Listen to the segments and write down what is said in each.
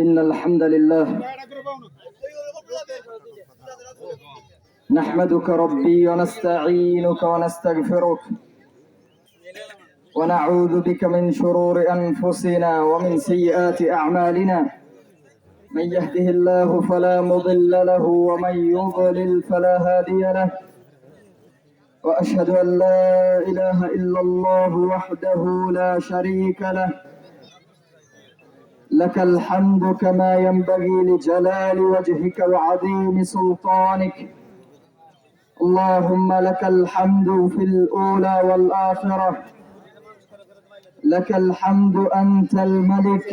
إن الحمد لله نحمدك ربي ونستعينك ونستغفرك ونعوذ بك من شرور أنفسنا ومن سيئات أعمالنا. من يهده الله فلا مضل له ومن يضلل فلا هادي له. وأشهد أن لا إله إلا الله وحده لا شريك له. لك الحمد كما ينبغي لجلال وجهك وعظيم سلطانك. اللهم لك الحمد في الأولى والآخرة. لك الحمد أنت الملك،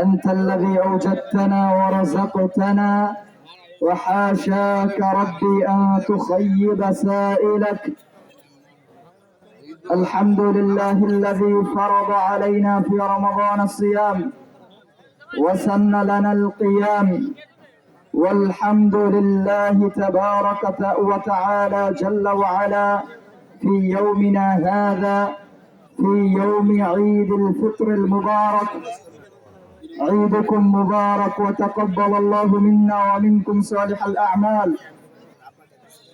أنت الذي أوجدتنا ورزقتنا، وحاشاك ربي أن تخيب سائلك. الحمد لله الذي فرض علينا في رمضان الصيام وسن لنا القيام. والحمد لله تبارك وتعالى جل وعلا في يومنا هذا، في يوم عيد الفطر المبارك. عيدكم مبارك وتقبل الله منا ومنكم صالح الأعمال.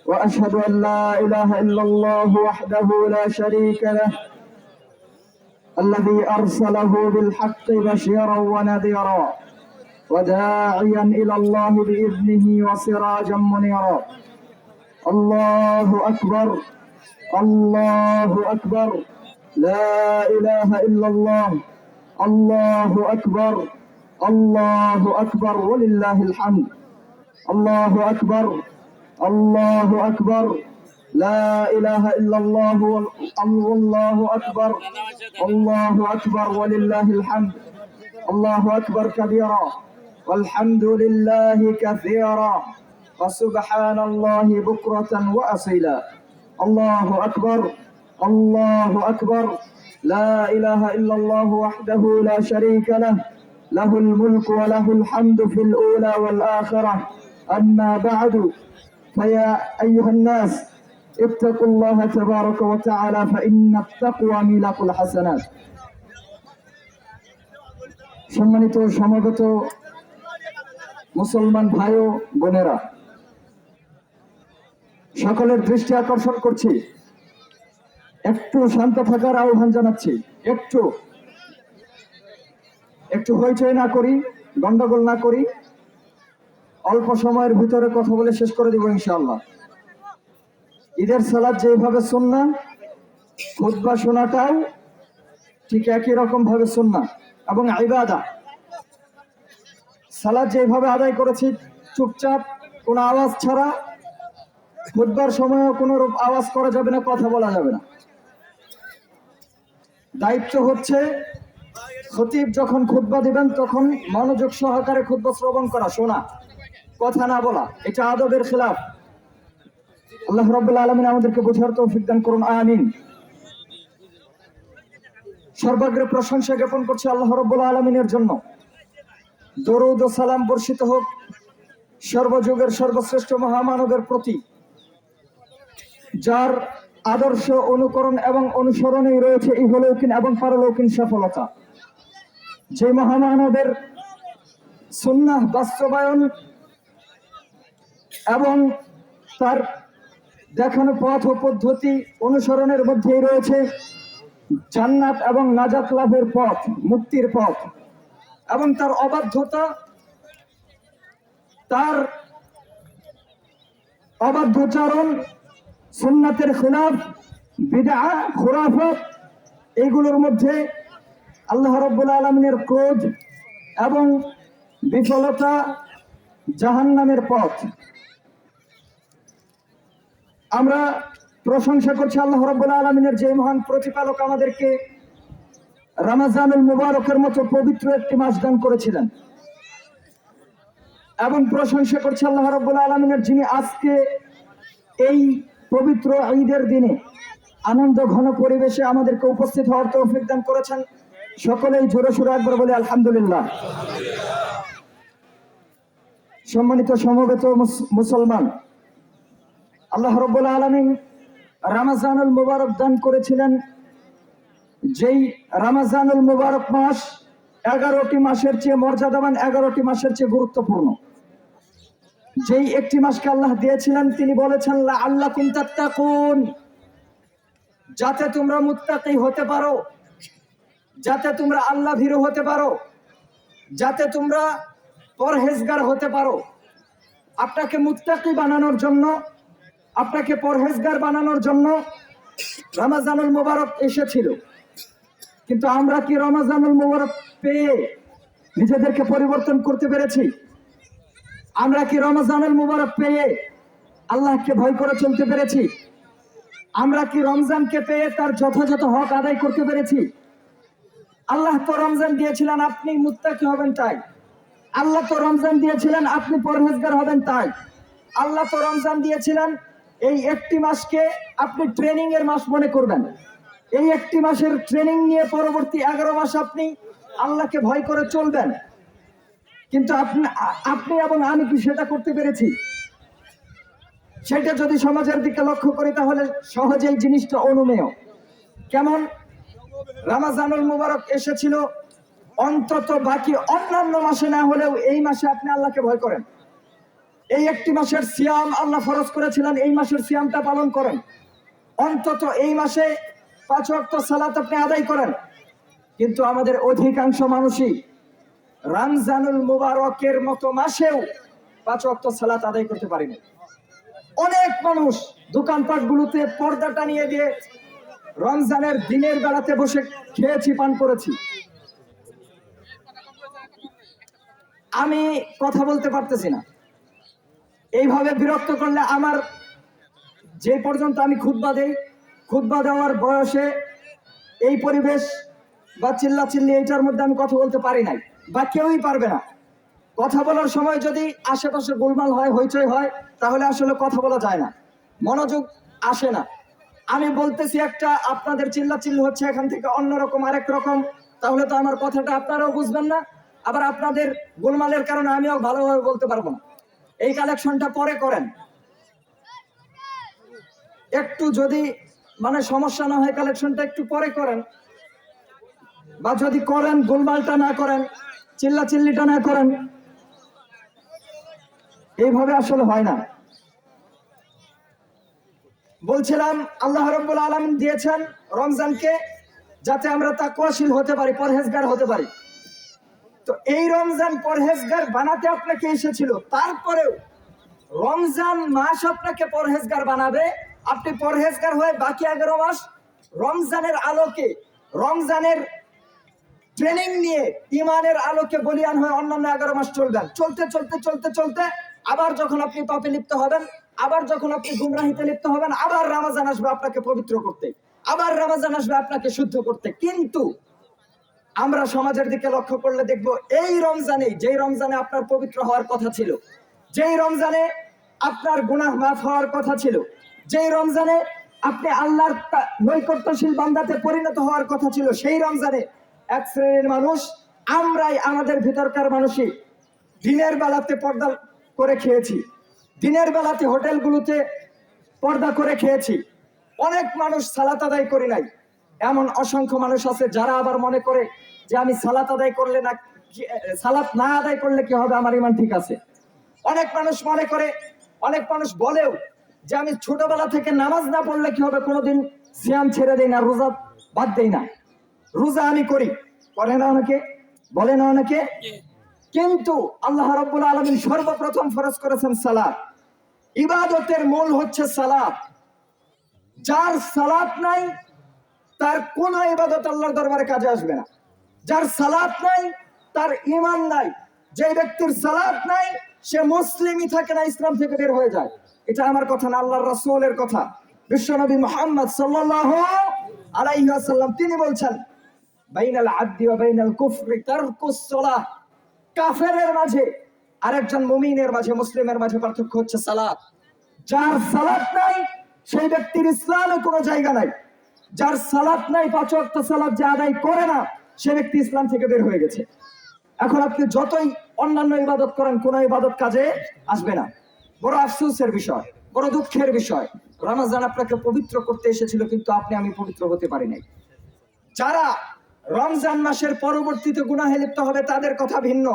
وأشهد أن لا إله إلا الله وحده لا شريك له، الذي أرسله بالحق بشيرا ونذيرا وداعيا إلى الله بإذنه وسراجا منيرا. الله أكبر، الله أكبر، لا إله إلا الله، الله أكبر، الله أكبر ولله الحمد. الله أكبر، الله أكبر، لا إله إلا الله، والله أكبر، الله أكبر ولله الحمد. الله أكبر كبيرا والحمد لله كثيرا وسبحان الله بكرة وأصيلا. الله أكبر، الله أكبر، لا إله إلا الله وحده لا شريك له، له الملك وله الحمد في الأولى والآخرة. أما بعد، فيا أيها الناس اتقوا الله تبارك وتعالى فإن التقوى ميلاق الحسنات। সম্মানিত সমাগত মুসলমান ভাই ও বোনেরা, সকলের দৃষ্টি আকর্ষণ করছি, একটু শান্ত থাকার আহ্বান জানাচ্ছি। একটু হইচই না করি, গন্ডগোল না করি, অল্প সময়ের ভিতরে কথা বলে শেষ করে দিব ইনশাআল্লাহ। ঈদের সালাত যেভাবে সুন্নাহ, খুতবা শোনাটাও ঠিক একই রকম ভাবে সুন্নাহ এবং ইবাদা। সালাত যেভাবে আদায় করেছি চুপচাপ, কোনো আওয়াজ ছাড়া, খুতবার সময়ও কোনো আওয়াজ করা যাবে না, কথা বলা যাবে না। দায়িত্ব হচ্ছে খতিব যখন খুতবা দিবেন তখন মনোযোগ সহকারে খুতবা শ্রবণ করা, শোনা, কথা না বলা। এটা আদবের খিলাফ। আল্লাহ রাব্বুল আলামিন আমাদেরকে বোঝার তৌফিক দান করুন, আমিন। সর্বাগ্রে প্রশংসা জ্ঞাপন করছি আল্লাহ রাব্বুল আলামিনের জন্য। দরুদ ও সালাম বর্ষিত হোক সর্বযুগের সর্বশ্রেষ্ঠ মহামানবের প্রতি, যার আদর্শ অনুকরণ এবং অনুসরণেই রয়েছে ইহলৌকিক এবং পারলৌকিক সফলতা। যে মহামানবের সুন্নাহ বাস্তবায়ন এবং তার দেখানো পথ ও পদ্ধতি অনুসরণের মধ্যেই রয়েছে জান্নাত এবং নাজাত লাভের পথ, মুক্তির পথ। এবং তার অবাধ্যতা, তার অবাধ্যচারণ, সুন্নাতের খিলাফ, বিদআ, খুরাফাত, এইগুলোর মধ্যে আল্লাহ রাব্বুল আলামিনের ক্রোধ এবং বিফলতা, জাহান্নামের পথ। আমরা প্রশংসা করছি আল্লাহ রাব্বুল আলামিনের, যে মহান প্রতিপালক আমাদেরকে রমজানুল মুবারকের মতো পবিত্র একটি মাস দান করেছিলেন। এবং প্রশংসা করছি আল্লাহ রাব্বুল আলামিনের, যিনি আজকে এই পবিত্র ঈদের দিনে আনন্দ ঘন পরিবেশে আমাদেরকে উপস্থিত হওয়ার তৌফিক দান করেছেন। সকলেই জোরে সোরে একবার বলে আলহামদুলিল্লাহ। সম্মানিত সমবেত মুসলমান, আল্লাহ রাব্বুল আলামিন রমজানুল মুবারক দান করেছিলেন, যেই রমজানুল মুবারক মাস 11টি মাসের চেয়ে মর্যাদাবান, 11টি মাসের চেয়ে গুরুত্বপূর্ণ। যেই একটি মাসকে আল্লাহ দিয়েছিলেন, তিনি বলেছেন লাআল্লাকুম তাত্তাকুন, যাতে তোমরা মুত্তাকি হতে পারো, যাতে তোমরা আল্লাহ ভীরু হতে পারো, যাতে তোমরা পরহেজগার হতে পারো। আপনাকে মুত্তাকি বানানোর জন্য, আপনাকে পরহেজগার বানানোর জন্য রমজানুল মুবারক এসেছিল। কিন্তু আমরা কি রমজানুল মুবারক পেয়ে নিজেদেরকে পরিবর্তন করতে পেরেছি? আমরা কি রমজানুল মুবারক পেয়ে আল্লাহকে ভয় করে চলতে পেরেছি? আমরা কি রমজানকে পেয়ে তার যথাযথ হক আদায় করতে পেরেছি? আল্লাহ তো রমজান দিয়েছিলেন আপনি মুত্তাকি হবেন তাই। আল্লাহ তো রমজান দিয়েছিলেন আপনি পরহেজগার হবেন তাই। আল্লাহ তো রমজান দিয়েছিলেন এই একটি মাসকে আপনি ট্রেনিং এর মাস মনে করবেন। এই একটি মাসের ট্রেনিং নিয়ে পরবর্তী 11 মাস আপনি আল্লাহকে ভয় করে চলবেন। কিন্তু আপনি এবং আমি কি সেটা করতে পেরেছি? সেটা যদি সমাজের দিকে লক্ষ্য করি তাহলে সহজেই জিনিসটা অনুমেয়। কেমন? রমজানুল মুবারক এসেছিল, অন্তত বাকি অন্যান্য মাসে না হলেও এই মাসে আপনি আল্লাহকে ভয় করেন। এই একটি মাসের সিয়াম আল্লাহ ফরজ করেছিলেন, এই মাসের সিয়ামটা পালন করেন। অন্তত এই মাসে 5 ওয়াক্ত সালাত আপনি আদায় করেন। কিন্তু আমাদের অধিকাংশ মানুষই রমজানুল মুবারকের মতো মাসেও 5 ওয়াক্ত সালাত আদায় করতে পারেনি। অনেক মানুষ দোকানপাট গুলোতে পর্দা টানিয়ে দিয়ে রমজানের দিনের বেলাতে বসে খেয়েছি, পান করেছি। আমি কথা বলতে পারতেছি না। এইভাবে বিরক্ত করলে আমার, যে পর্যন্ত আমি খুতবা দেই, খুতবা দেওয়ার বয়সে এই পরিবেশ বা চিল্লাচিল্লি এইটার মধ্যে আমি কথা বলতে পারি নাই, বা কেউই পারবে না। কথা বলার সময় যদি আশেপাশে গোলমাল হয়, হইচই হয়, তাহলে আসলে কথা বলা যায় না, মনোযোগ আসে না। আমি বলতেছি একটা, আপনাদের চিল্লাচিল্লি হচ্ছে এখান থেকে অন্যরকম আরেক রকম, তাহলে তো আমার কথাটা আপনারাও বুঝবেন না। আবার আপনাদের গোলমালের কারণে আমিও ভালোভাবে বলতে পারবো না। এই কালেকশনটা পরে করেন, একটু যদি মানে সমস্যা না হয় কালেকশনটা একটু পরে করেন, বা যদি করেন গোলমালটা না করেন, চিল্লাচিল্লিটা না করেন। এইভাবে আসলে হয় না। বলছিলাম আল্লাহ রাব্বুল আলামিন দিয়েছেন রমজানকে যাতে আমরা তাকওয়াশীল হতে পারি, পরহেজগার হতে পারি। তো এই রমজান পরহেজগার বানাতে আপনাকে এসেছিল। তারপরেও রমজান মাস আপনাকে পরহেজগার বানাবে। আপনি পরহেজগার হয়ে বাকি 11 মাস রমজানের আলোকে, রমজানের ট্রেনিং নিয়ে, ইমানের আলোকে বলিয়ান হয়ে অন্যান্য 11 মাস চলবেন। চলতে চলতে চলতে চলতে আবার যখন আপনি পাপে লিপ্ত হবেন, আবার যখন আপনি গুমরাহিতে লিপ্ত হবেন, আবার রমজান আসবে আপনাকে পবিত্র করতে, আবার রমজান আসবে আপনাকে শুদ্ধ করতে। কিন্তু আমরা সমাজের দিকে লক্ষ্য করলে দেখব, এই রমজানে, যেই রমজানে আপনার পবিত্র হওয়ার কথা ছিল, যেই রমজানে আপনার গুনাহ মাফ হওয়ার কথা ছিল, যেই রমজানে আপনি আল্লাহর নৈকট্যশীল বান্দাতে পরিণত হওয়ার কথা ছিল, সেই রমজানে এক শ্রেণীর মানুষ, আমরাই আমাদের ভিতরকার মানুষই দিনের বেলাতে পর্দা করে খেয়েছি, দিনের বেলাতে হোটেলগুলোতে পর্দা করে খেয়েছি। অনেক মানুষ সালাত আদায় করি নাই। এমন অসংখ্য মানুষ আছে যারা আবার মনে করে যে আমি সালাত আদায় করলে না, সালাত না আদায় করলে কি হবে, আমার ইমান ঠিক আছে। অনেক মানুষ মনে করে, অনেক মানুষ বলেও যে আমি ছোটবেলা থেকে নামাজ না পড়লে কি হবে, কোনোদিন সিয়াম ছেড়ে দেই না, রোজা বাদ দেই না। রোজা আমি করি, করে না অনেকে, বলে না অনেকে। কিন্তু আল্লাহ রাব্বুল আলামিন সর্বপ্রথম ফরজ করেছেন সালাত। ইবাদতের মূল হচ্ছে সালাত। যার সালাত নাই তার কোন ইবাদত আল্লাহর দরবারে কাজে আসবে না। যার সালাত নাই তার ঈমান নাই। যে ব্যক্তির সালাত নাই সে মুসলিমই থাকে না, ইসলাম থেকে বের হয়ে যায়। এটা আমার কথা না, আল্লাহর রাসূলের কথা। বিশ্বনবী মুহাম্মদ সাল্লাল্লাহু আলাইহি ওয়াসাল্লাম তিনি বলছেন, বাইনাল আবদি ওয়া বাইনাল কুফরি তারকুস সালাহ। কাফেরের মাঝে আরেকজন মুমিনের মাঝে, মুসলিমের মাঝে পার্থক্য হচ্ছে সালাত। যার সালাত নাই সেই ব্যক্তির ইসলামে কোনো জায়গা নাই। যার সালাত নাই, 5 ওয়াক্ত সালাত যে আদায় করে না, সে ব্যক্তি ইসলাম থেকে বের হয়ে গেছে। এখন আপনি যতই অন্যান্য ইবাদত করেন, কোন ইবাদত কাজে আসবে না। বড় আফসোসের বিষয়, বড় দুঃখের বিষয়। রমজান আপনাকে পবিত্র করতে এসেছিল, কিন্তু আপনি আমি পবিত্র হতে পারি নাই। যারা রমজান মাসের পরবর্তীতে গুনাহে লিপ্ত হবে তাদের কথা ভিন্ন,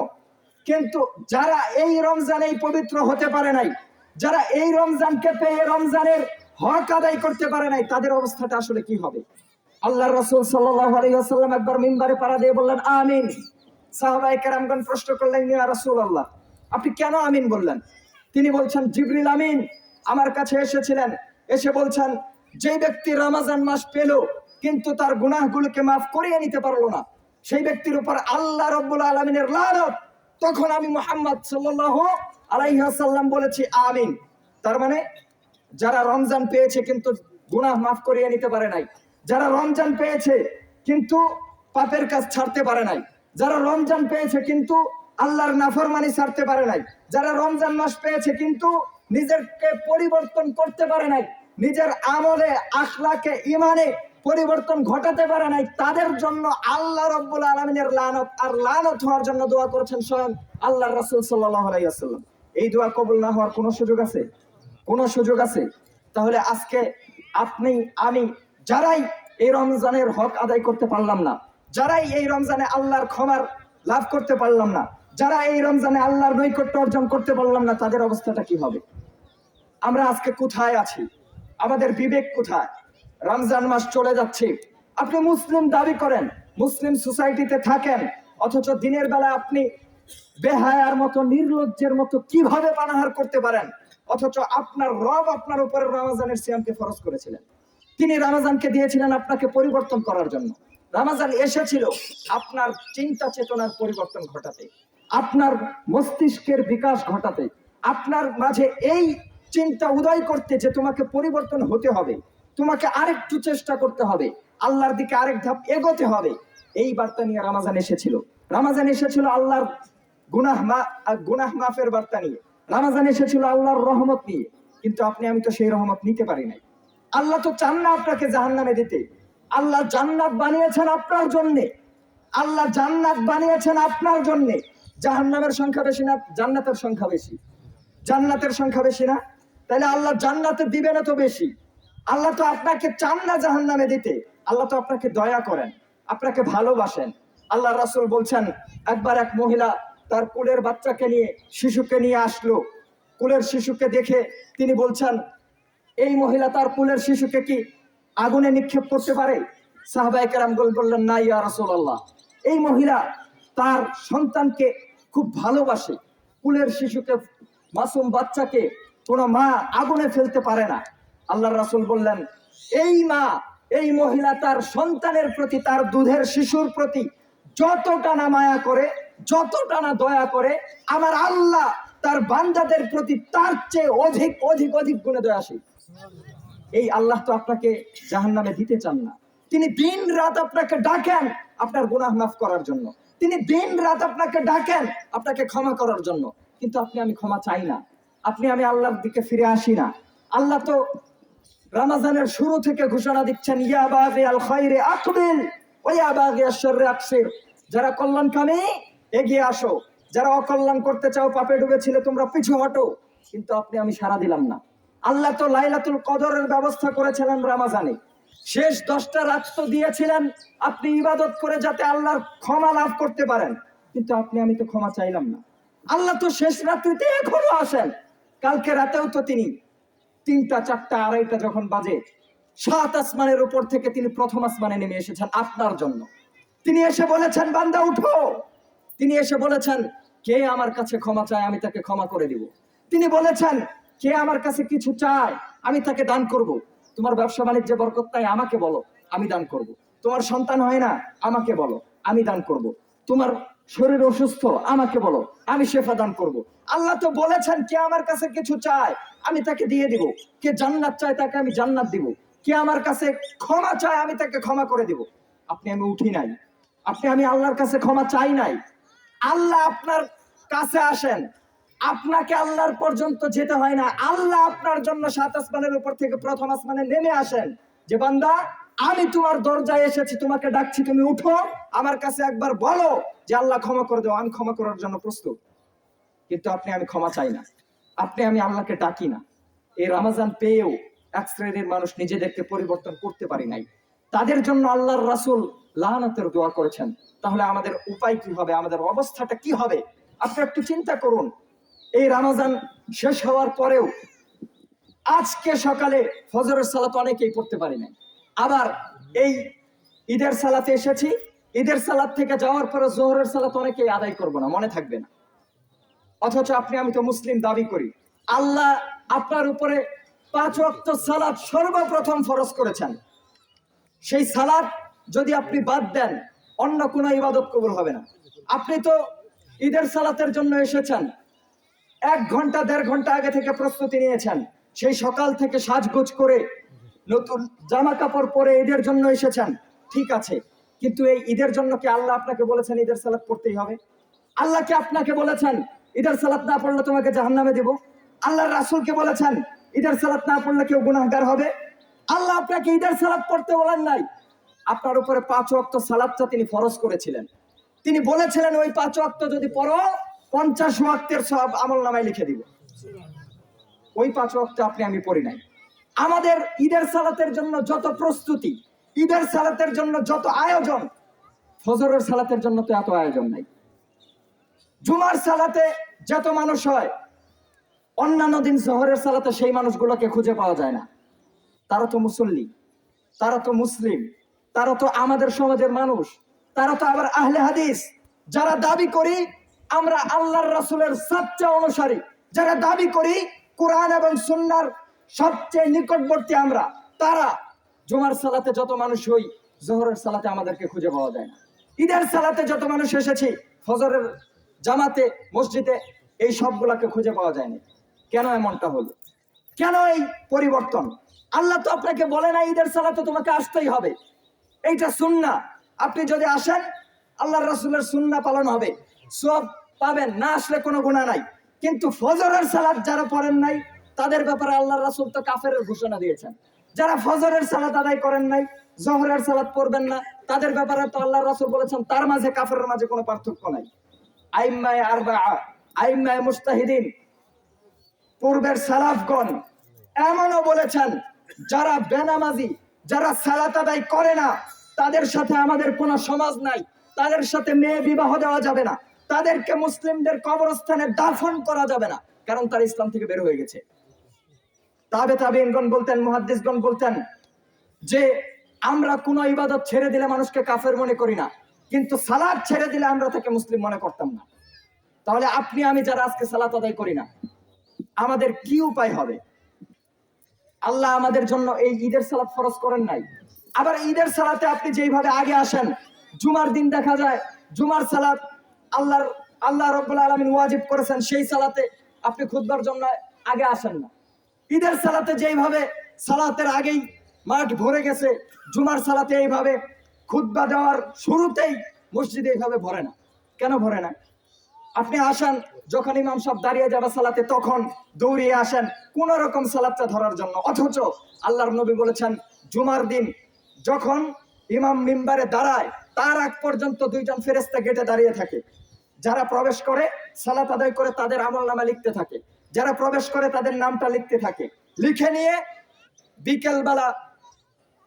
কিন্তু যারা এই রমজানেই পবিত্র হতে পারে নাই, যারা এই রমজানকে পেয়ে রমজানের হক আদায় করতে পারে নাই, তাদের অবস্থাটা আসলে কি হবে? আল্লাহর রাসূল সাল্লাল্লাহু আলাইহি ওয়াসাল্লাম একবার মিম্বারে পাড়া দিয়ে বললেন আমিন। সাহাবায়ে কেরামগণ প্রশ্ন করলেন, ইয়া রাসূলুল্লাহ, আপনি কেন আমিন বললেন? তিনি বলছেন, জিবরিল আমিন আমার কাছে এসেছিলেন, এসে বলছেন, যে ব্যক্তি রমজান মাস পেল কিন্তু তার গুনাহগুলোকে মাফ করিয়ে নিতে পারলো না, সেই ব্যক্তির উপর আল্লাহ রাব্বুল আলামিনের লানত। তখন আমি মুহাম্মদ সাল্লাল্লাহু আলাইহি ওয়াসাল্লাম বলেছি আমিন। তার মানে যারা রমজান পেয়েছে কিন্তু গুনাহ মাফ করিয়ে নিতে পারে নাই, যারা রমজান পেয়েছে কিন্তু পাপের কাজ ছাড়তে পারে নাই, যারা রমজান পেয়েছে কিন্তু আল্লাহর নাফরমানি ছাড়তে পারে নাই, যারা রমজান মাস পেয়েছে কিন্তু নিজেকে পরিবর্তন করতে পারে নাই, নিজের আমলে আখলাকে ইমানে পরিবর্তন ঘটাতে পারে নাই, তাদের জন্য আল্লাহ রাব্বুল আলামিনের লানত। আর লানত হওয়ার জন্য দোয়া করেছেন স্বয়ং আল্লাহর রাসূল সাল্লাল্লাহু আলাইহি ওয়াসাল্লাম। এই দোয়া কবুল না হওয়ার কোনো সুযোগ আছে? কোনো সুযোগ আছে? তাহলে আজকে আপনি আমি যারাই এই রমজানের হক আদায় করতে পারলাম না, যারাই এই রমজানে আল্লাহর ক্ষমার লাভ করতে পারলাম না, যারা এই রমজানে আল্লাহর নৈকট্য অর্জন করতে পারলাম না, তাদের অবস্থাটা কি হবে? আমরা আজকে কোথায় আছি? আমাদের বিবেক কোথায়? রমজান মাস চলে যাচ্ছে, আপনি মুসলিম দাবি করেন, মুসলিম সোসাইটিতে থাকেন, অথচ দিনের বেলা আপনি বেহায়ার মতো নির্লজ্জের মতো কিভাবে পানাহার করতে পারেন? অথচ আপনার রব আপনার উপরে রমজানের সিয়ামকে ফরজ করেছিলেন। তিনি রমজানকে দিয়েছিলেন আপনাকে পরিবর্তন করার জন্য। রমজান এসেছিল আপনার চিন্তা চেতনার পরিবর্তন ঘটাতে, আপনার মস্তিষ্কের বিকাশ ঘটাতে, আপনার মাঝে এই চিন্তা উদয় করতে যে তোমাকে পরিবর্তন হতে হবে, তোমাকে আরেকটু চেষ্টা করতে হবে, আল্লাহর দিকে আরেক ধাপ এগোতে হবে। এই বার্তা নিয়ে রমজান এসেছিল। রমজান এসেছিল আল্লাহর গুনাহ মাফের বার্তা নিয়ে। রমজান এসেছিল আল্লাহর রহমত নিয়ে, কিন্তু আপনি আমি তো সেই রহমত নিতে পারি নাই। আল্লাহ তো চান না আপনাকে জাহান্নামে দিতে। আল্লাহ জান্নাত বানিয়েছেন আপনার জন্যে। আল্লাহ জান্নাত বানিয়েছেন আপনার জন্যে। জাহান্নামের সংখ্যা বেশি না জান্নাতের সংখ্যা বেশি? জান্নাতের সংখ্যা বেশি না? তাহলে আল্লাহ জান্নাতে দিবে না তো বেশি? আল্লাহ তো আপনাকে চান না জাহান্নামে দিতে। আল্লাহ তো আপনাকে দয়া করেন, আপনাকে ভালোবাসেন। আল্লাহ রাসূল বলছেন, একবার এক মহিলা তার কোলের বাচ্চাকে নিয়ে, শিশুকে নিয়ে আসলো। কোলের শিশুকে দেখে তিনি বলছেন, এই মহিলা তার কোলের শিশুকে কি আগুনে নিক্ষেপ করতে পারে? সাহাবায়ে কেরাম বললেন, না ইয়া রাসূলুল্লাহ, এই মহিলা তার সন্তানকে খুব ভালোবাসে। কোলের শিশুকে, মাসুম বাচ্চাকে কোনো মা আগুনে ফেলতে পারে না। আল্লাহর রাসূল বললেন, এই মা, এই মহিলা তার সন্তানের প্রতি, তার দুধের শিশুর প্রতি যতটা না মায়া করে, যতটা না দয়া করে, আমার আল্লাহ তার বান্দাদের প্রতি তার চেয়ে অধিক অধিক অধিক গুণে দয়াশীল। এই আল্লাহ তো আপনাকে জাহান্নামে দিতে চান না। তিনি দিন রাত আপনাকে ডাকেন আপনার গুনাহ মাফ করার জন্য। তিনি দিন রাত আপনাকে ডাকেন আপনাকে ক্ষমা করার জন্য, কিন্তু আপনি আমি ক্ষমা চাই না। আপনি আমি আল্লাহর দিকে ফিরে আসি না। আল্লাহ তো রমজানের শুরু থেকে ঘোষণা দিচ্ছেন, ইয়া বাগি আল খায়রে আকবিল ওয়া ইয়া বাগি আশ শাররি আকসির। যারা কল্যাণকামী এগিয়ে আসো, যারা অকল্যাণ করতে চাও, পাপে ডুবেছিলে তোমরা পিছু হটো। কিন্তু আপনি আমি সাড়া দিলাম না। আল্লাহ তো লাইলাতুল কদরের ব্যবস্থা করেছিলেন রমজানে। শেষ 10টা রাত তো দিয়েছিলেন আপনি ইবাদত করে যাতে আল্লাহর ক্ষমা লাভ করতে পারেন, কিন্তু আপনি আমি তো ক্ষমা চাইলাম না। আল্লাহ তো শেষ রাত্রিতে এখনো আসেন। কালকে রাতেও তো তিনি 3টা 4টা 2:30 যখন বাজে, 7 আসমানের উপর থেকে তিনি প্রথম আসমানে নেমে এসেছেন আপনার জন্য। তিনি এসে বলেছেন, বান্দা উঠো। তিনি এসে বলেছেন, কে আমার কাছে ক্ষমা চায় আমি তাকে ক্ষমা করে দিব। তিনি বলেছেন, কে আমার কাছে কিছু চায় আমি তাকে দান করব। তোমার ব্যবসা বাণিজ্যে বরকত নাই, আমাকে বলো, আমি দান করব। তোমার সন্তান হয় না, আমাকে বলো, আমি দান করব। তোমার শরীর অসুস্থ, আমাকে বলো, আমি শেফা দান করব। আল্লাহ তো বলেছেন, কে আমার কাছে কিছু চায় আমি তাকে দিয়ে দিব। কে জান্নাত চায় তাকে আমি জান্নাত দিব। কে আমার কাছে ক্ষমা চায় আমি তাকে ক্ষমা করে দিব। আপনি আমি উঠি নাই, আপনি আমি আল্লাহর কাছে ক্ষমা চাই নাই। আল্লাহ আপনার কাছে আসেন, আপনাকে আল্লাহর পর্যন্ত যেতে হয় না। আল্লাহ আপনার জন্য 7 আসমানের উপর থেকে প্রথম আসমানে নেমে আসেন, যে বান্দা আমি তোমার দরজায় এসেছি, তোমাকে ডাকছি, তুমি উঠো, আমার কাছে একবার বলো যে আল্লাহ ক্ষমা করে দাও, আমি ক্ষমা করার জন্য প্রস্তুত। কিন্তু আপনি আমি ক্ষমা চাই না, আপনি আমি আল্লাহকে ডাকি না। এই রমজান পেয়েও এক শ্রেণীর মানুষ নিজেদেরকে পরিবর্তন করতে পারি নাই, তাদের জন্য আল্লাহর রাসূল লাআনাতের দোয়া করেছেন। তাহলে আমাদের উপায় কি হবে, আমাদের অবস্থাটা কি হবে? আপনি একটু চিন্তা করুন। এই রমজান শেষ হওয়ার পরেও আজকে সকালে ফজরের সালাত অনেকেই পড়তে পারি নাই, আবার এই ঈদের সালাতে এসেছি, ঈদের সালাত থেকে যাওয়ার পরে জোহরের সালাত অনেকেই আদায় করবো না, মনে থাকবে না। অথচ আপনি আমি তো মুসলিম দাবি করি। আল্লাহ আপনার উপরে 5 ওয়াক্ত সালাত সর্বপ্রথম ফরজ করেছেন। সেই সালাত যদি আপনি বাদ দেন, অন্য কোনো ইবাদত কবুল হবে না। আপনি তো ঈদের সালাতের জন্য এসেছেন, 1 ঘন্টা 1.5 ঘন্টা আগে থেকে প্রস্তুতি নিয়েছেন, সেই সকাল থেকে সাজগোজ করে নতুন জামা কাপড় পরে ঈদের জন্য এসেছেন, ঠিক আছে। কিন্তু এই ঈদের জন্য কি আল্লাহ আপনাকে বলেছেন ঈদের সালাত পড়তেই হবে? আল্লাহ কি আপনাকে বলেছেন ঈদের সালাত না পড়লে তোমাকে জাহান্নামে দিব? আল্লাহর রাসূলকে বলেছেন ঈদের সালাত না পড়লে কেউ গুনাহগার হবে? আল্লাহ আপনাকে ঈদের সালাত পড়তে বলেন নাই। আপনার উপরে 5 ওয়াক্ত সালাতটা তিনি ফরজ করেছিলেন। তিনি বলেছিলেন ওই 5 ওয়াক্ত যদি পড়ো 50 ওয়াক্তের সব আমলনামায় লিখে দিব। ওই 5 ওয়াক্ত আপনি আমি পড়ি নাই। আমাদের ঈদের সালাতের জন্য যত প্রস্তুতি, ঈদের সালাতের জন্য যত আয়োজন, ফজরের সালাতের জন্য তো এত আয়োজন নাই। জুমার সালাতে যত মানুষ হয়, অন্যান্য দিন জোহরের সালাতে সেই মানুষগুলোকে খুঁজে পাওয়া যায় না। তারা তো মুসল্লি, তারা তো মুসলিম, তারা তো আমাদের সমাজের মানুষ, তারা তো আবার আহলে হাদিস। যারা দাবি করি আমরা আল্লাহর রাসূলের সচ্চা অনুসারী, যারা দাবি করি কোরআন এবং সুন্নাহর সবচেয়ে নিকটবর্তী আমরা, তারা জুমার সালাতে যত মানুষ হই, জোহরের সালাতে আমাদেরকে খুঁজে পাওয়া যায় না। ঈদের সালাতে যত মানুষ এসেছি, ফজরের জামাতে মসজিদে এই সবগুলাকে খুঁজে পাওয়া যায়নি। কেন এমনটা হলো? কেন এই পরিবর্তন? আল্লাহ তো আপনাকে বলে না ঈদের সালাতে তোমাকে আসতেই হবে, এইটা সুন্নাহ। আপনি যদি আসেন আল্লাহর রাসূলের সুন্নাহ পালন হবে, সওয়াব পাবেন, না আসলে কোনো গুনাহ নাই। কিন্তু ফজরের সালাত যারা পড়েন নাই তাদের ব্যাপারে আল্লাহর রাসূল তো কাফেরের ঘোষণা দিয়েছেন। যারা ফজরের সালাত আদায় করেন নাই, জোহরের সালাত পড়বেন না, তাদের ব্যাপারে তো আল্লাহর রাসূল বলেছেন তার মাঝে কাফেরের মাঝে কোনো পার্থক্য নাই। আইম্মায়ে আরবাআ, আইম্মায়ে মুজতাহিদিন, পূর্বের সালাফগণ এমনও বলেছেন যারা বেনামাজি, যারা সালাত আদায় করে না, তাদের সাথে আমাদের কোনো সমাজ নাই, তাদের সাথে মেয়ে বিবাহ দেওয়া যাবে না, তাদেরকে মুসলিমদের কবরস্থানে দাফন করা যাবে না, কারণ তারা ইসলাম থেকে বের হয়ে গেছে। তাবেঈনগণ বলতেন, মুহাদ্দিসগণ বলতেন যে আমরা কোন ইবাদত ছেড়ে দিলে মানুষকে কাফের মনে করি না, কিন্তু সালাত ছেড়ে দিলে আমরা তাকে মুসলিম মনে করতাম না। তাহলে আপনি আমি যারা আজকে সালাত আদায় করি না, আমাদের কি উপায় হবে? আল্লাহ আমাদের জন্য এই ঈদের সালাত ফরজ করেন নাই। আবার ঈদের সালাতে আপনি যেইভাবে আগে আসেন, জুমার দিন দেখা যায় জুমার সালাত আল্লাহ রাব্বুল আলামিন ওয়াজিব করেছেন, সেই সালাতে আপনি খুতবার জন্য আগে আসেন না। ঈদের সালাতে যেইভাবে সালাতের আগেই মাঠ ভরে গেছে, জুমার সালাতে এইভাবে খুতবা দেওয়ার শুরুতেই মসজিদে এইভাবে ভরে না। কেন ভরে না? আপনি আসেন যখন ইমাম সাহেব দাঁড়িয়ে যাবে সালাতে, তখন দৌড়িয়ে আসেন কোন রকম সালাতটা ধরার জন্য। অথচ আল্লাহর নবী বলেছেন জুমার দিন যখন ইমাম মিম্বারে দাঁড়ায় তার আগ পর্যন্ত 2 জন ফেরেশতা গেটে দাঁড়িয়ে থাকে। যারা প্রবেশ করে সালাত আদায় করে তাদের আমলনামা লিখতে থাকে, যারা প্রবেশ করে তাদের নামটা লিখতে থাকে, লিখে নিয়ে বিকেলবেলা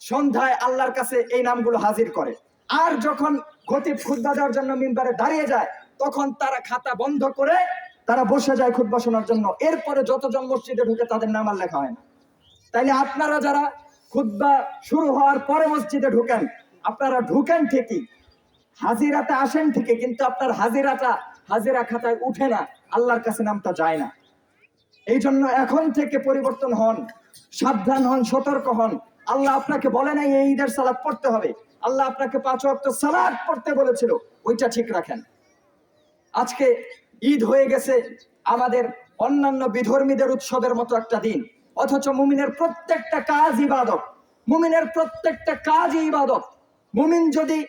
সন্ধ্যায় আল্লাহর কাছে এই নামগুলো হাজির করে। আর যখন খতিব খুতবা দেওয়ার জন্য মিম্বারে দাঁড়িয়ে যায়, তখন তারা খাতা বন্ধ করে তারা বসে যায় খুতবা শোনার জন্য। এরপরে যতজন মসজিদে ঢুকে তাদের নাম আর লেখা হয় না। তাইলে আপনারা যারা খুতবা শুরু হওয়ার পরে মসজিদে ঢুকেন, আপনারা ঢুকেন ঠিকই, হাজিরাতে আসেন ঠিকই, কিন্তু আপনার হাজিরা খাতায় উঠে না, আল্লাহর কাছে নামটা যায় না। এই জন্য এখন থেকে পরিবর্তন হন, সাবধান হন, সতর্ক হন। আল্লাহ আপনাকে বলে নাই এই ঈদের সালাত পড়তে হবে, আল্লাহ আপনাকে 5 ওয়াক্ত সালাত পড়তে বলেছিল, ওইটা ঠিক রাখেন। আজকে ঈদ হয়ে গেছে আমাদের অন্যান্য বিধর্মীদের উৎসবের মতো একটা দিন, অথচ মুমিনের প্রত্যেকটা কাজ ইবাদত, মুমিনের প্রত্যেকটা কাজই ইবাদত। মুমিন যদি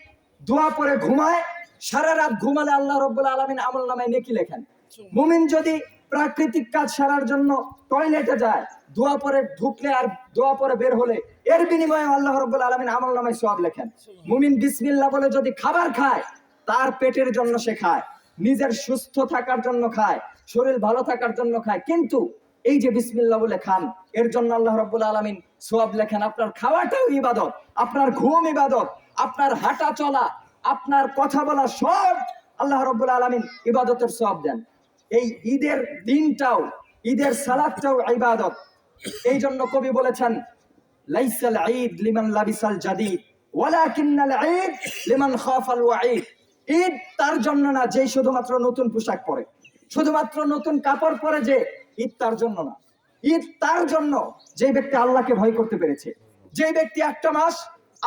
দোয়া পড়ে ঘুমায়, সারা রাত ঘুমালে আল্লাহ রাব্বুল আলামিন আমলনামায় নেকি লেখেন। মুমিন যদি প্রাকৃতিক কাজ সারার জন্য টয়লেটে যায়, দোয়া পরে ঢুকলে আর দোয়া পরে বের হলে এর বিনিময়ে আল্লাহ রাব্বুল আলামিন আমলনামায় সওয়াব লেখেন। মুমিন বিসমিল্লাহ বলে যদি খাবার খায়, তার পেটের জন্য সে খায়, নিজের সুস্থ থাকার জন্য খায়, শরীর ভালো থাকার জন্য খায়, কিন্তু এই যে বিসমিল্লাহ বলে খান, এর জন্য আল্লাহ রাব্বুল আলামিন সওয়াব লেখেন। আপনার খাওয়াটাও ইবাদত, আপনার ঘুম ইবাদত, আপনার হাঁটা চলা, আপনার কথা বলা, সব আল্লাহ রাব্বুল আলামিন ইবাদতের সওয়াব দেন। এই ঈদের দিনটাও, ঈদের সালাতটাও ইবাদত। এই জন্য কবি বলেছেন, লাইসাল ঈদ লিমান লাবিসাল জাদিদ ওয়ালাকিন্নাল ঈদ লিমান খাফাল ওয়াঈদ। ঈদ তার জন্য না যে শুধুমাত্র নতুন পোশাক পরে, শুধুমাত্র নতুন কাপড় পরে, যে ঈদ তার জন্য না। ঈদ তার জন্য যে ব্যক্তি আল্লাহকে ভয় করতে পেরেছে, যে ব্যক্তি একটা মাস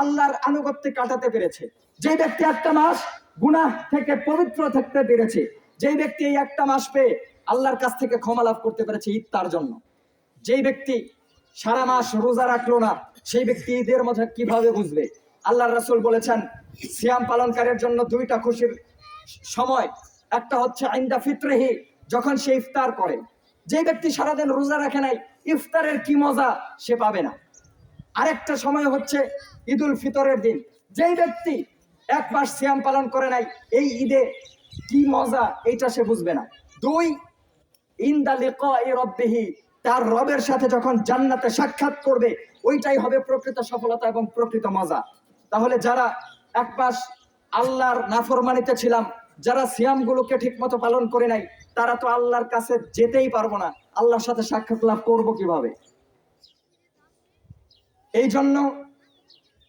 আল্লাহর আনুগত্যে কাটাতে পেরেছে, যে ব্যক্তি একটা মাস গুনাহ থেকে পবিত্র থাকতে পেরেছে, যে ব্যক্তি এই একটা মাস পেয়ে আল্লাহর কাছ থেকে ক্ষমা লাভ করতে পেরেছে, ঈদ তার জন্য। যেই ব্যক্তি সারা মাস রোজা রাখলো না, সেই ব্যক্তি ঈদের মধ্যে কিভাবে বুঝবে? আল্লাহর রাসূল বলেছেন, সিয়াম পালনকারীর জন্য দুইটা খুশির সময়, একটা হচ্ছে ইনদা ফিতরিহি, যখন সে ইফতার করে। যে ব্যক্তি সারাদিন রোজা রাখে নাই, ইফতারের কি মজা সে পাবে না। আরেকটা সময় হচ্ছে ঈদুল ফিতরের দিন। যেই ব্যক্তি এক মাস সিয়াম পালন করে নাই, এই ঈদে কি মজা এইটা সে বুঝবে না। দুই, ইনদা লিকাই রাব্বিহি, তার রবের সাথে যখন জান্নাতে সাক্ষাৎ করবে, ওইটাই হবে প্রকৃত সফলতা এবং প্রকৃত মজা। তাহলে যারা এক মাস আল্লাহর নাফরমানিতে ছিলাম, যারা সিয়াম গুলোকে ঠিক মতো পালন করে নাই, তারা তো আল্লাহর কাছে যেতেই পারবো না। আল্লাহর সাথে সাক্ষাৎ লাভ করবো কিভাবে? এই জন্য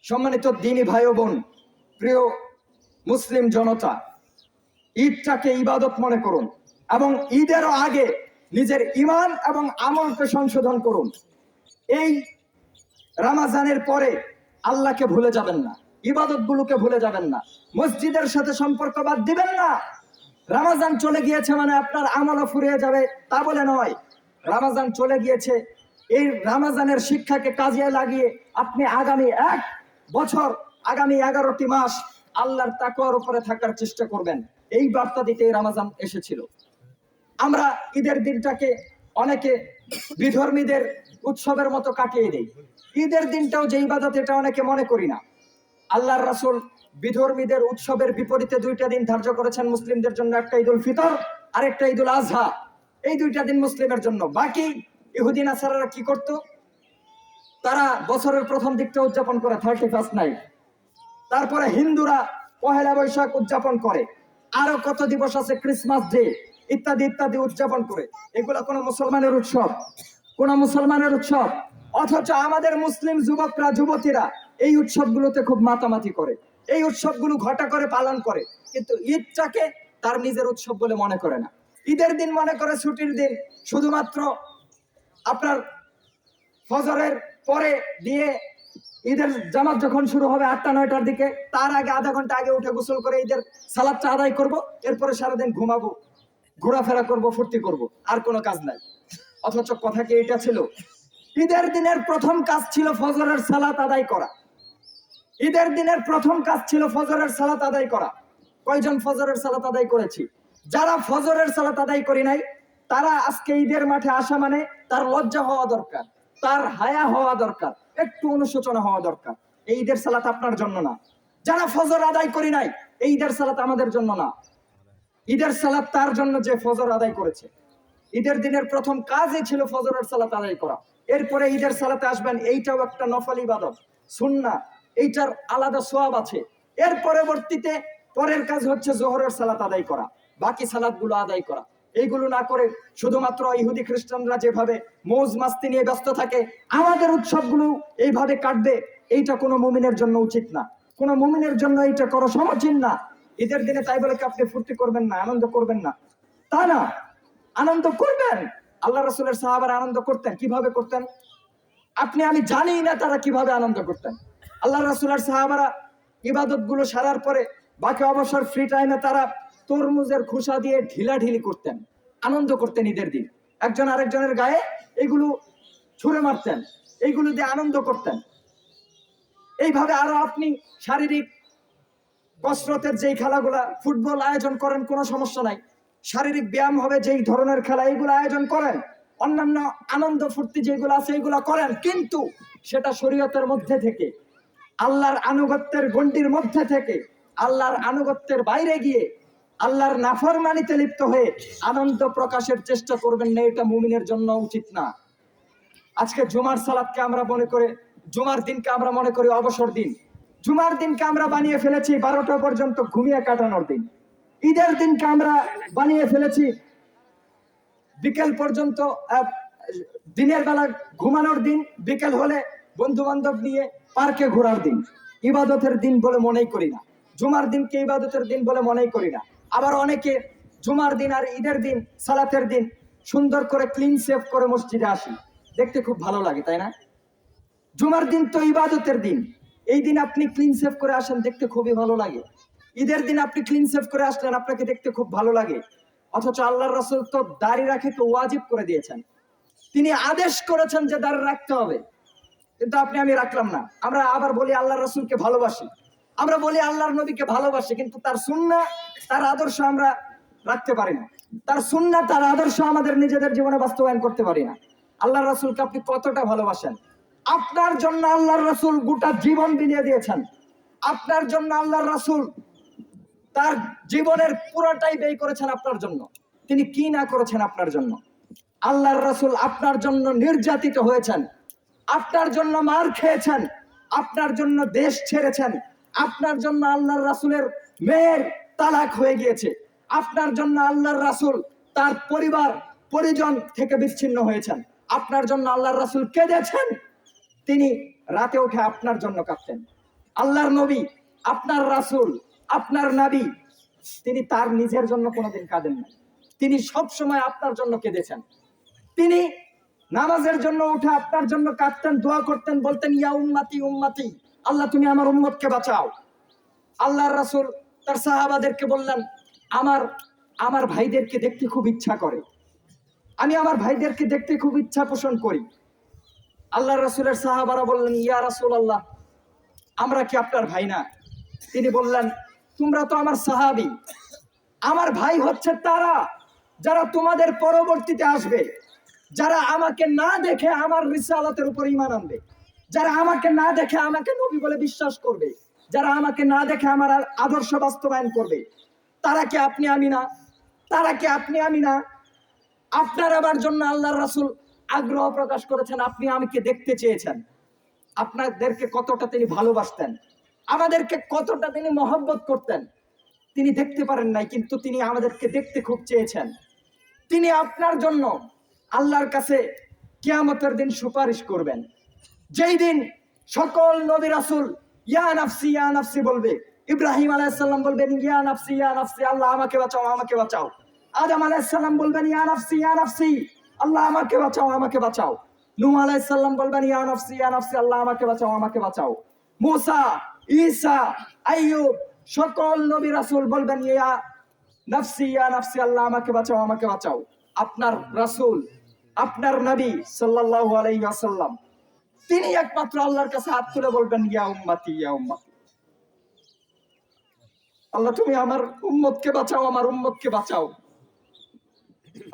সম্মানিত দ্বীনী ভাই ও বোন, প্রিয় মুসলিম জনতা, ঈদটাকে ইবাদত মনে করুন এবং ঈদেরও আগে নিজের ঈমান এবং আমলকে সংশোধন করুন। এই রমজানের পরে আল্লাহকে ভুলে যাবেন না, ইবাদত গুলোকে ভুলে যাবেন না, মসজিদের সাথে সম্পর্ক বাদ দিবেন না। রমজান চলে গিয়েছে মানে আপনার আমলও ফুরিয়ে যাবে তা বলে নয়। রমজান চলে গিয়েছে, এই রমজানের শিক্ষাকে কাজে লাগিয়ে আপনি আগামী 1 বছর, আগামী 11টি মাস আল্লাহর তাকওয়ার উপরে থাকার চেষ্টা করবেন। এই বার্তা দিতে রমজান এসেছিল। আমরা ঈদের দিনটাকে অনেকে বিধর্মীদের উৎসবের মতো কাটিয়ে দেই। ঈদের দিনটাও যে ইবাদত, এটা অনেকে মনে করি না। আল্লাহর রাসূল বিধর্মীদের উৎসবের বিপরীতে 2টা দিন ধার্য করেছেন মুসলিমদের জন্য, একটা ঈদুল ফিতর আর একটা ঈদুল আজহা। এই 2টা দিন মুসলিমের জন্য। বাকি ইহুদি নাসারারা কি করত? তারা বছরের প্রথম দিকটা উদযাপন করে 31st নাইট, তারপরে হিন্দুরা পহেলা বৈশাখ উদযাপন করে, আরো কত দিবস আছে, ক্রিসমাস ডে ইত্যাদি ইত্যাদি উদযাপন করে। এগুলা কোন মুসলমানের উৎসব? কোন মুসলমানের উৎসব? অথচ আমাদের মুসলিম যুবকরা, যুবতীরা এই উৎসবগুলোতে খুব মাতামাতি করে, এই উৎসবগুলো ঘটা করে পালন করে, কিন্তু ঈদটাকে তার নিজের উৎসব বলে মনে করে না। ঈদের দিন মনে করে ছুটির দিন, শুধুমাত্র আপনার ফজরের পরে দিয়ে ঈদের জামাত যখন শুরু হবে 8টা-9টার দিকে, তার আগে আধা ঘন্টা আগে উঠে গোসল করে ঈদের সালাতটা আদায় করব, এরপরে সারাদিন ঘুমাবো, ঘোরাফেরা করব, ফুর্তি করব, আর কোনো কাজ নাই। অথচ কথা কি এটা ছিল? ঈদের দিনের প্রথম কাজ ছিল ফজরের সালাত আদায় করা। ঈদের দিনের প্রথম কাজ ছিল ফজরের সালাত আদায় করা। কয়জন ফজরের সালাত আদায় করেছি? যারা ফজরের সালাত আদায় করি নাই, তারা আজকে ঈদের মাঠে আসা মানে তার লজ্জা হওয়া দরকার, তার হায়া হওয়া দরকার, একটু অনুশোচনা হওয়া দরকার। এই ঈদের সালাত আপনার জন্য না। যারা ফজর আদায় করি নাই, এই ঈদের সালাত আমাদের জন্য না। ঈদের সালাত তার জন্য যে ফজর আদায় করেছে। ঈদের দিনের প্রথম কাজই ছিল ফজরের সালাত আদায় করা। এরপরে ঈদের সালাতে আসবেন, এইটাও একটা নফল ইবাদত, সুন্নাহ, এইটার আলাদা সওয়াব আছে। এর পরবর্তীতে পরের কাজ হচ্ছে জোহরের সালাত আদায় করা, বাকি সালাতগুলো আদায় করা। এইগুলো না করে শুধুমাত্র ইহুদি খ্রিস্টানরা যেভাবে মৌজ মাস্তি নিয়ে ব্যস্ত থাকে, আমাদের উৎসবগুলো এইভাবে কাটবে, এইটা কোনো মুমিনের জন্য উচিত না। কোনো মুমিনের জন্য এইটা করা সমীচীন না। ঈদের দিনে তাই বলে কি আপনি ফুর্তি করবেন না, আনন্দ করবেন না তা না, আনন্দ করবেন। আল্লাহ রাসূলের সাহাবারা আনন্দ করতেন। কিভাবে করতেন? আপনি আমি জানি না তারা কিভাবে আনন্দ করতেন। আল্লাহ রাসূলের সাহাবারা ইবাদত গুলো সারার পরে বাকি অবসর ফ্রি টাইমে তারা তরমুজের খোসা দিয়ে ঢিলাঢিলি করতেন, আনন্দ করতেন। ঈদের দিন একজন আরেকজনের গায়ে এগুলো ছুঁড়ে মারতেন, এইগুলো দিয়ে আনন্দ করতেন। এইভাবে আরো আপনি শারীরিক কসরতের যেই খেলাগুলা, ফুটবল আয়োজন করেন, কোনো সমস্যা নাই। শারীরিক ব্যায়াম হবে যেই ধরনের খেলা, এইগুলো আয়োজন করেন। অন্যান্য আনন্দ ফুর্তি যেগুলো আছে এইগুলা করেন, কিন্তু সেটা শরীয়তের মধ্যে থেকে, আল্লাহর আনুগত্যের গণ্ডির মধ্যে থেকে। আল্লাহর আনুগত্যের বাইরে গিয়ে আল্লাহর নাফরমানিতে লিপ্ত হয়ে আনন্দ প্রকাশের চেষ্টা করবেন না, এটা মুমিনের জন্য উচিত না। আজকে জুমার সালাতকে আমরা মনে করে, জুমার দিনকে আমরা মনে করি অবসর দিন। জুমার দিনকে আমরা বানিয়ে ফেলেছি 12টা পর্যন্ত ঘুমিয়ে কাটানোর দিন। ঈদের দিনকে আমরা বানিয়ে ফেলেছি বিকেল পর্যন্ত, দিনের বেলা ঘুমানোর দিন, বিকেল হলে বন্ধু বান্ধব নিয়ে পার্কে ঘোরার দিন। ইবাদতের দিন বলে মনেই করি না, জুমার দিনকে ইবাদতের দিন বলে মনেই করি না। আবার অনেকে জুমার দিন আর ঈদের দিন, সালাতের দিন সুন্দর করে ক্লিন সেভ করে মসজিদে আসি, দেখতে খুব ভালো লাগে, তাই না? জুমার দিন তো ইবাদতের দিন, এই দিন আপনি ক্লিন সেভ করে আসেন, দেখতে খুবই ভালো লাগে। ঈদের দিন আপনি ক্লিন সেভ করে আসলেন, আপনাকে দেখতে খুব ভালো লাগে। অথচ আল্লাহর রাসূল তো দাড়ি রাখাকে ওয়াজিব করে দিয়েছেন, তিনি আদেশ করেছেন যে দাড়ি রাখতে হবে, কিন্তু আপনি আমি রাখলাম না। আমরা আবার বলি আল্লাহর রাসূলকে ভালোবাসি, আমরা বলি আল্লাহর নবীকে ভালোবাসি, কিন্তু তার সুন্নাহ, তার আদর্শ আমরা রাখতে পারি না। তার সুন্নাহ, তার আদর্শ আমাদের নিজেদের জীবনে বাস্তবায়ন করতে পারি না। আল্লাহর রাসূলকে আপনি কতটা ভালোবাসেন? আপনার জন্য আল্লাহর রাসূল গোটা জীবন বিলিয়ে দিয়েছেন। আপনার জন্য আল্লাহর রাসূল তার জীবনের পুরোটাই ব্যয় করেছেন আপনার জন্য। তিনি কি না করেছেন আপনার জন্য? আল্লাহর রাসূল আপনার জন্য নির্যাতিত হয়েছেন, আপনার জন্য মার খেয়েছেন, আপনার জন্য দেশ ছেড়েছেন, আপনার জন্য আল্লাহর রাসূলের মেয়ের তালাক হয়ে গিয়েছে, আপনার জন্য আল্লাহর রাসূল তার পরিবার পরিজন থেকে বিচ্ছিন্ন হয়েছেন, আপনার জন্য আল্লাহর রাসূল কেঁদেছেন, তিনি রাতে উঠে আপনার জন্য কাঁদতেন। আল্লাহর নবী, আপনার রাসূল, আপনার নবী, তিনি তার নিজের জন্য কোনোদিন কাঁদেন না, তিনি সব সময় আপনার জন্য কেঁদেছেন। তিনি নামাজের জন্য উঠে আপনার জন্য কাঁদতেন, দোয়া করতেন, বলতেন ইয়া উম্মতি উম্মতি, আল্লাহ তুমি আমার উম্মতকে বাঁচাও। আল্লাহর রাসূল তার সাহাবাদেরকে বললেন, আমার ভাইদেরকে দেখতে খুব ইচ্ছা করে, আমি আমার ভাইদেরকে দেখতে খুব ইচ্ছা পোষণ করি। আল্লাহর রাসূলের সাহাবারা বললেন, ইয়া রাসূলুল্লাহ, আমরা কি আপনার ভাই না? তিনি বললেন, তোমরা তো আমার সাহাবী, আমার ভাই হচ্ছে তারা যারা তোমাদের পরবর্তীতে আসবে, যারা আমাকে না দেখে আমার রিসালাতের উপর ঈমান আনবে, যারা আমাকে না দেখে আমাকে নবী বলে বিশ্বাস করবে, যারা আমাকে না দেখে আমার আদর্শ বাস্তবায়ন করবে, তারা কি আপনি আমি না? তারা কি আপনি আমি না? আপনার আমার জন্য আল্লাহর রাসূল আগ্রহ প্রকাশ করেছেন, আপনি আমাকে দেখতে চেয়েছেন। আপনাদেরকে কতটা তিনি ভালোবাসতেন, আমাদেরকে কতটা তিনি মহব্বত করতেন, তিনি দেখতে পারেন নাই, কিন্তু তিনি আমাদেরকে দেখতে খুব চেয়েছেন। তিনি আপনার জন্য আল্লাহর কাছে কিয়ামতের দিন সুপারিশ করবেন, যেই দিন সকল নবী রাসূল ইয়া নাফসি বলবে। ইব্রাহিম আলাইহিস সালাম বলবেন ইয়া নাফসি, আল্লাহ আমাকে বাঁচাও, আমাকে বাঁচাও। আদম আলাইহিস সালাম বলবেন ইয়া নাফসি, আল্লাহ আমাকে বাঁচাও, আমাকে বাঁচাও। নূহ আলাইহিস সালাম বলবেন ইয়া নাফসি, আল্লাহ আমাকে বাঁচাও, আমাকে বাঁচাও। মূসা, ঈসা, আইয়ুব, সকল নবী রাসূল বলবেন ইয়া নাফসি, আল্লাহ আমাকে বাঁচাও, আমাকে বাঁচাও। আপনার রাসূল, আপনার নবী সাল্লাল্লাহু আলাইহি ওয়াসাল্লাম, তিনি একমাত্র আল্লাহর কাছে হাত তুলে বলবেন ইয়া উম্মতি, আল্লাহ তুমি আমার উম্মতকে বাঁচাও, আমার উম্মতকে বাঁচাও।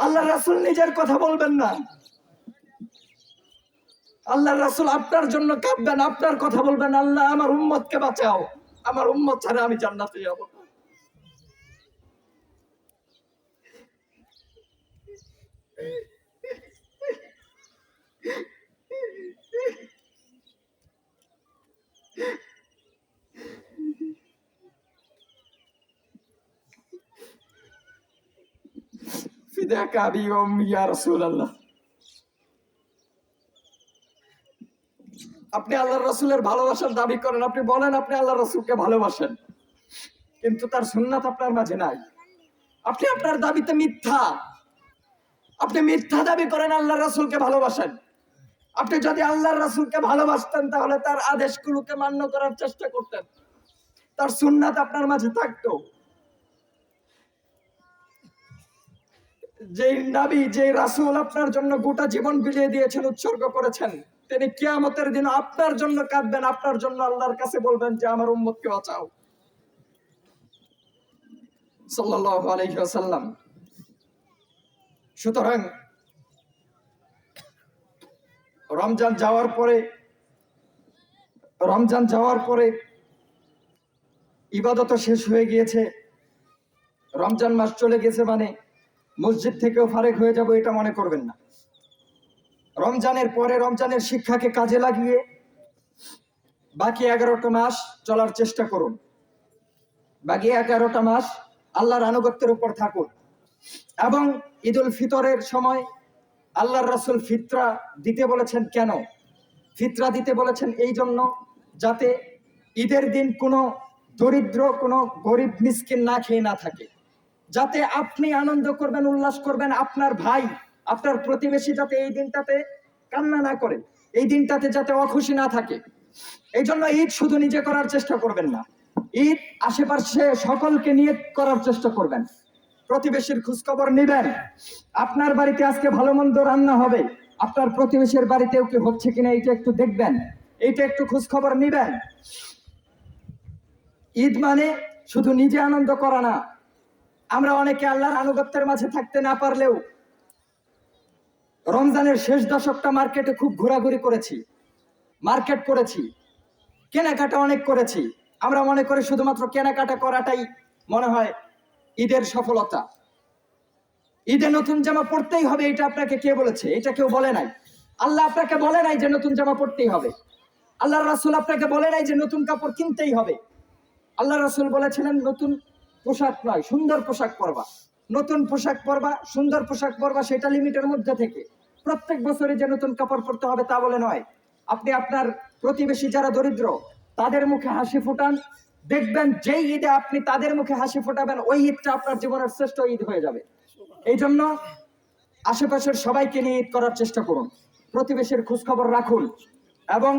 আল্লাহর রাসূল নিজের কথা বলবেন না, আল্লাহর রাসূল আপনার জন্য কাঁদবেন, আপনার কথা বলবেন, আল্লাহ আমার উম্মতকে বাঁচাও, আমার উম্মত ছাড়া আমি জান্নাতে যাব না। ফিদাকা আবি ওয়া উম্মি ইয়া রাসূলুল্লাহ। আপনি আল্লাহর রাসূলের ভালোবাসার দাবি করেন, আপনি বলেন আপনি আল্লাহর রাসূলকে ভালোবাসেন, কিন্তু তার সুন্নাত আপনার মাঝে নাই। আপনি আপনার দাবিতে মিথ্যা, আপনি মিথ্যা দাবি করেন আল্লাহর রাসূলকে ভালোবাসেন। আপনি যদি আল্লাহর রাসূলকে ভালোবাসতেন তাহলে তার আদেশগুলোকে মান্য করার চেষ্টা করতেন, তার সুন্নাত আপনার মাঝে থাকতো। যে নবী, যে রাসূল আপনার জন্য গোটা জীবন বিলিয়ে দিয়েছেন, উৎসর্গ করেছেন, তিনি কিয়ামতের দিন আপনার জন্য কাঁদবেন, আপনার জন্য আল্লাহর কাছে বলবেন যে আমার উম্মতকে বাঁচাও। সাল্লাল্লাহু আলাইহি ওয়াসাল্লাম। সুতরাং রমজান যাওয়ার পরে ইবাদত শেষ হয়ে গিয়েছে, রমজান মাস চলে গেছে মানে মসজিদ থেকেও ফারেক হয়ে যাব, এটা মনে করবেন না। রমজানের পরে রমজানের শিক্ষাকে কাজে লাগিয়ে বাকি 11টা মাস চলার চেষ্টা করুন। বাকি 11টা মাস আল্লাহর আনুগত্যের উপর থাকুন। এবং ঈদুল ফিতরের সময় আল্লাহর রাসূল ফিতরা দিতে বলেছেন কেন? ফিতরা দিতে বলেছেন এই জন্য, যাতে ঈদের দিন কোনো দরিদ্র, কোনো গরিব মিসকিন না খেয়ে না থাকে। যাতে আপনি আনন্দ করবেন, উল্লাস করবেন, আপনার ভাই, আপনার প্রতিবেশী যাতে এই দিনটাতে কান্না না করে, এই দিনটাতে যাতে অখুশি না থাকে। এই জন্য ঈদ শুধু নিজে করার চেষ্টা করবেন না, ঈদ আশেপাশে সকলকে নিয়ে করার চেষ্টা করবেন। প্রতিবেশীর খোঁজখবর নেবেন। আপনার বাড়িতে আজকে ভালো মন্দ রান্না হবে, আপনার প্রতিবেশীর বাড়িতেও কি হচ্ছে কিনা এটা একটু দেখবেন, এইটা একটু খোঁজখবর নেবেন। ঈদ মানে শুধু নিজে আনন্দ করা না। আমরা অনেকে আল্লাহর আনুগত্যের মাঝে থাকতে না পারলেও রমজানের শেষ দশকটা মার্কেটে খুব ঘোরাঘুরি করেছি, মার্কেট করেছি, কেনাকাটা অনেক করেছি। আমরা মনে করি শুধুমাত্র কেনাকাটা করাটাই মনে হয় ঈদের সফলতা। ঈদে নতুন জামা পড়তেই হবে, এটা আপনাকে কে বলেছে? এটা কেউ বলে নাই। আল্লাহ আপনাকে বলে নাই যে নতুন জামা পড়তেই হবে। আল্লাহর রাসূল আপনাকে বলে নাই যে নতুন কাপড় কিনতেই হবে। আল্লাহর রাসূল বলেছিলেন নতুন পোশাক নয়, সুন্দর পোশাক পরবা। নতুন পোশাক পরবা, সুন্দর পোশাক পরবা, সেটা লিমিটের মধ্যে থেকে। প্রত্যেক বছরে যে নতুন কাপড় পরতে হবে তা বলে নয়। আপনি আপনার প্রতিবেশী যারা দরিদ্র তাদের মুখে হাসি ফোটান, দেখবেন যেই ঈদে আপনি তাদের মুখে হাসি ফোটাবেন ওই ঈদটা আপনার জীবনের শ্রেষ্ঠ ঈদ হয়ে যাবে। এই জন্য আশেপাশের সবাইকে নিয়ে ঈদ করার চেষ্টা করুন, প্রতিবেশীর খোঁজখবর রাখুন এবং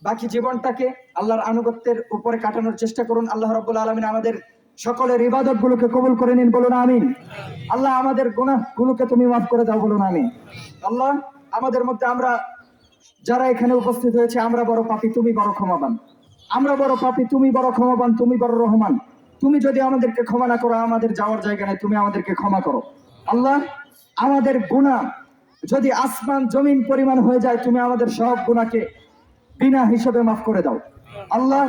বাকি জীবনটাকে আল্লাহর আনুগত্যের উপরে কাটানোর চেষ্টা করুন। আল্লাহ রাব্বুল আলামিন আমাদের সকলের ইবাদতগুলোকে কবুল করে নিন, বলুন আমিন। আল্লাহ আমাদের গুনাহগুলোকে তুমি মাফ করে দাও, বলুন আমিন। আল্লাহ আমাদের মধ্যে আমরা যারা এখানে উপস্থিত হয়েছে আমরা বড় পাপী, তুমি বড় ক্ষমাবান। আমরা বড় পাপী, তুমি বড় ক্ষমাবান, তুমি বড় রহমান। তুমি যদি আমাদেরকে ক্ষমা না করো, আমাদের যাওয়ার জায়গা নেই, তুমি আমাদেরকে ক্ষমা করো। আল্লাহ আমাদের গুনাহ যদি আসমান জমিন পরিমাণ হয়ে যায়, তুমি আমাদের সব গুনাহকে বিনা হিসাবে মাফ করে দাও। আল্লাহ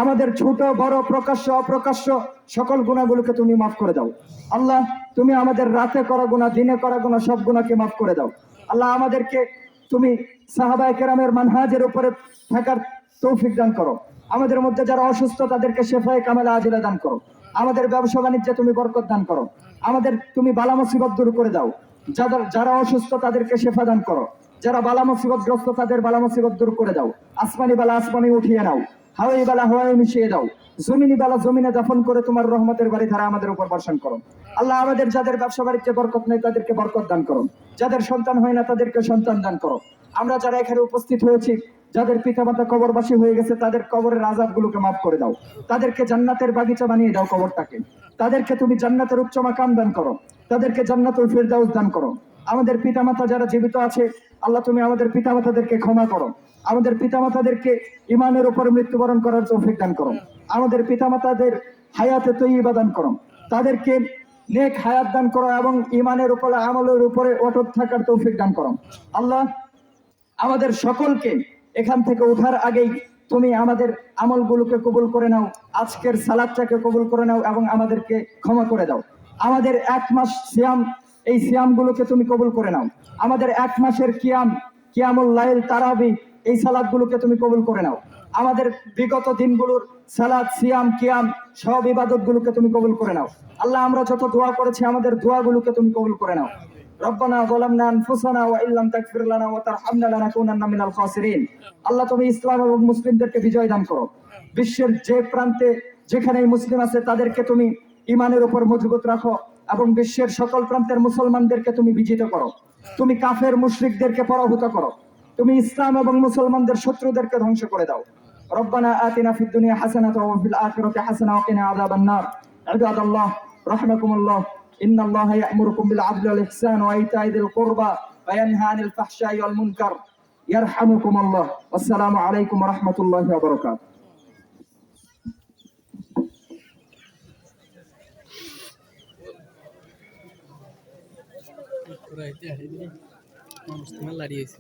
আমাদের ছোট বড় প্রকাশ্য অপ্রকাশ্য সকল গুনাহগুলোকে তুমি মাফ করে দাও। আল্লাহ তুমি আমাদের রাতে করা গুনাহ, দিনে করা গুনাহ, সব গুনাহকে মাফ করে দাও। আল্লাহ আমাদেরকে তুমি সাহাবায়ে কেরামের মানহাজের উপরে থাকার তৌফিক দান করো। আমাদের মধ্যে যারা অসুস্থ তাদেরকে শেফায়ে কামেলা আজিলা দান করো। আমাদের ব্যবসা বাণিজ্যে তুমি বরকত দান করো। আমাদের তুমি বালা মুসিবত দূর করে দাও। যারা অসুস্থ তাদেরকে শেফা দান করো। যারা বালা মুসিবতগ্রস্ত তাদের বালা মুসিবত দূর করে দাও। আসমানি বালা আসমানি উঠিয়ে নাও, হাওয়াই বালা হাওয়াই মিশিয়ে দাও, জমিনি বালা জমিনে দাফন করে তোমার রহমতের বাড়ি ধারা আমাদের উপর বর্ষণ করো। আল্লাহ আমাদের যাদের ব্যবসা বাণিজ্যে বরকত নেই তাদেরকে বরকত দান করো। যাদের সন্তান হয় না তাদেরকে সন্তান দান করো। আমরা যারা এখানে উপস্থিত হয়েছি, যাদের পিতামাতা কবরবাসী হয়ে গেছে তাদের কবরের আযাবগুলোকে মাফ করে দাও। তাদেরকে জান্নাতের বাগিচা বানিয়ে দাও কবরটাকে। তাদেরকে তুমি জান্নাতের উচ্চ মাকাম দান করো। তাদেরকে জান্নাতুল ফিরদাউস দান করো। আমাদের পিতামাতা যারা জীবিত আছে আল্লাহ তুমি আমাদের পিতামাতাদেরকে ক্ষমা করো। আমাদের পিতামাতাদেরকে ঈমানের উপর মৃত্যুবরণ করার তৌফিক দান করো। আমাদের পিতামাতাদের হায়াতে তয়্যিবা দান করো। তাদেরকে নেক হায়াত দান করো এবং ঈমানের উপরে আমলের উপরে অটুট থাকার তৌফিক দান করো। আল্লাহ আমাদের সকলকে এখান থেকে ওঠার আগেই তুমি আমাদের আমলগুলোকে কবুল করে নাও, আজকের সালাতটাকে কবুল করে নাও এবং আমাদেরকে ক্ষমা করে দাও। আমাদের 1 মাস সিয়াম, এই সিয়ামগুলোকে তুমি কবুল করে নাও। আমাদের 1 মাসের কিয়ামুল লাইল, তারাবি, এই সালাতগুলোকে তুমি কবুল করে নাও। আমাদের বিগত দিনগুলোর সালাত, সিয়াম, কিয়াম সব ইবাদতগুলোকে তুমি কবুল করে নাও। আল্লাহ আমরা যত দোয়া করেছি আমাদের দোয়াগুলোকে তুমি কবুল করে নাও। রব্বানা যালামনা আনফুসানা ওয়া ইল্লাম তাগফির লানা ওয়া তারহামনা লানাকুনান্না মিনাল খাসিরিন। আল্লাহ তুমি ইসলাম এবং মুসলিমদেরকে বিজয় দান করো। বিশ্বের যে প্রান্তে যেখানেই মুসলিম আছে তাদেরকে তুমি ঈমানের উপর মজবুত রাখো এবং বিশ্বের সকল প্রান্তের মুসলমানদেরকে তুমি বিজিত করো। তুমি কাফের মুশরিকদেরকে পরাভূত করো। তুমি ইসলাম এবং মুসলমানদের শত্রুদেরকে ধ্বংস করে দাও। রব্বানা আতিনা ফিদ দুনিয়া হাসানাতাও ওয়া ফিল আখিরাতি হাসানাতাও ওয়া কিনা আযাবান নার। ইবাদাল্লাহ রাহমাকুমুল্লাহ। ইন্নাল্লাহা ইয়া'মুরুকুম বিল আদলি ওয়াল ইহসানি ওয়া ইতা'i যিল কুরবা ওয়া ইয়ানহা আনিল ফাহশাই ওয়াল মুনকার। ইয়ারহামুকুমুল্লাহ। আসসালামু আলাইকুম ওয়া রাহমাতুল্লাহি ওয়া বারাকাতুহু। মানুষ তোমার লাড়িয়েছে।